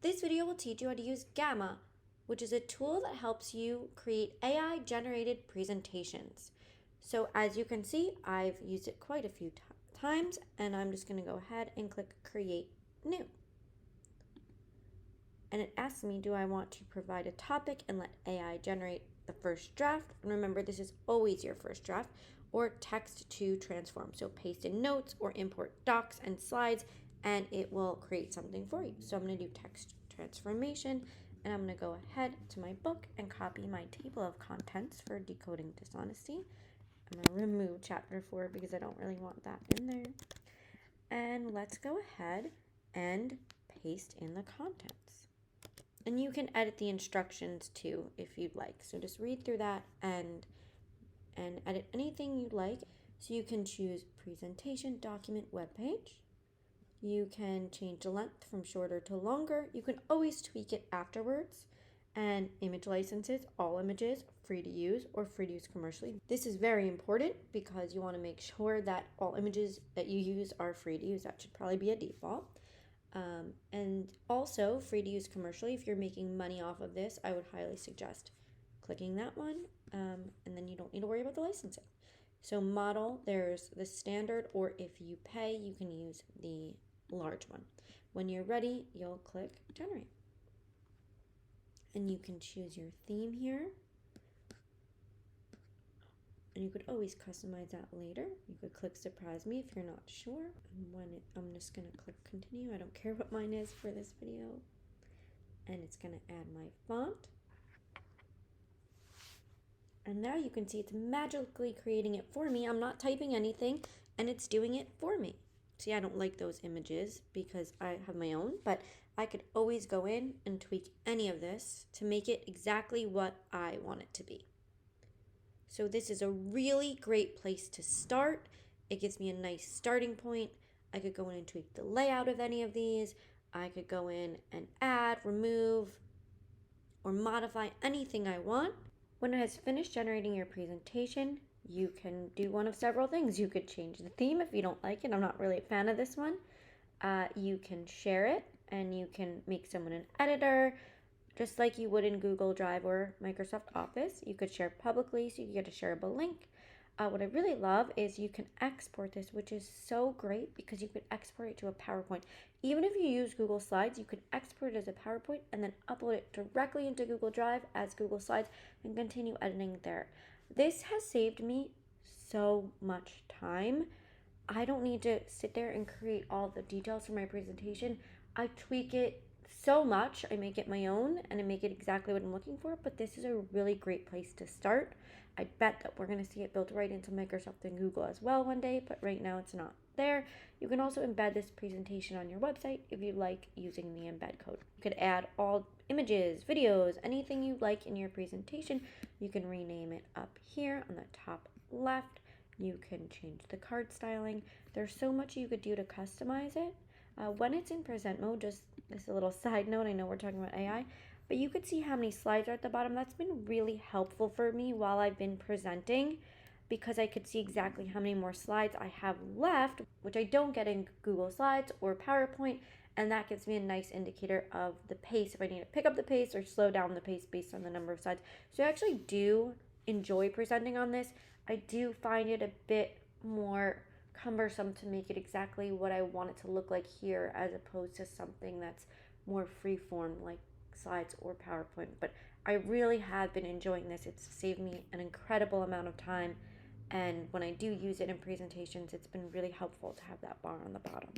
This video will teach you how to use Gamma, which is a tool that helps you create AI-generated presentations. So as you can see, I've used it quite a few times, and I'm just going to go ahead and click Create New. And it asks me, do I want to provide a topic and let AI generate the first draft? And remember, this is always your first draft, or text to transform. So paste in notes or import docs and slides, and it will create something for you. So I'm going to do text transformation, and I'm going to go ahead to my book and copy my table of contents for decoding dishonesty. I'm going to remove chapter 4 because I don't really want that in there. And let's go ahead and paste in the contents. And you can edit the instructions too if you'd like. So just read through that and edit anything you'd like. So you can choose presentation, document, web page. You can change the length from shorter to longer. You can always tweak it afterwards. And image licenses, all images, free to use or free to use commercially. This is very important because you want to make sure that all images that you use are free to use. That should probably be a default. And also free to use commercially. If you're making money off of this, I would highly suggest clicking that one, and then you don't need to worry about the licensing. So model, there's the standard, or if you pay, you can use the large one. When you're ready, you'll click generate. And you can choose your theme here. And you could always customize that later. You could click surprise me if you're not sure. And I'm just going to click continue. I don't care what mine is for this video. And it's going to add my font. And now you can see it's magically creating it for me. I'm not typing anything and it's doing it for me. See, I don't like those images because I have my own, but I could always go in and tweak any of this to make it exactly what I want it to be. So this is a really great place to start. It gives me a nice starting point. I could go in and tweak the layout of any of these. I could go in and add, remove, or modify anything I want. When it has finished generating your presentation, you can do one of several things. You could change the theme if you don't like it. I'm not really a fan of this one. You can share it, and you can make someone an editor, just like you would in Google Drive or Microsoft Office. You could share publicly, so you get a shareable link. What I really love is you can export this, which is so great because you could export it to a PowerPoint. Even if you use Google Slides, you could export it as a PowerPoint and then upload it directly into Google Drive as Google Slides and continue editing there. This has saved me so much time. I don't need to sit there and create all the details for my presentation. I tweak it so much. I make it my own and I make it exactly what I'm looking for, but this is a really great place to start. I bet that we're going to see it built right into Microsoft and Google as well one day, but right now it's not there. You can also embed this presentation on your website if you like using the embed code. You could add all images, videos, anything you like in your presentation. You can rename it up here on the top left. You can change the card styling. There's so much you could do to customize it. When it's in present mode, just this a little side note, I know we're talking about AI, but you could see how many slides are at the bottom. That's been really helpful for me while I've been presenting because I could see exactly how many more slides I have left, which I don't get in Google Slides or PowerPoint, and that gives me a nice indicator of the pace, if I need to pick up the pace or slow down the pace based on the number of slides. So I actually do enjoy presenting on this. I do find it a bit more cumbersome to make it exactly what I want it to look like here as opposed to something that's more freeform like slides or PowerPoint. But I really have been enjoying this. It's saved me an incredible amount of time, and when I do use it in presentations, it's been really helpful to have that bar on the bottom.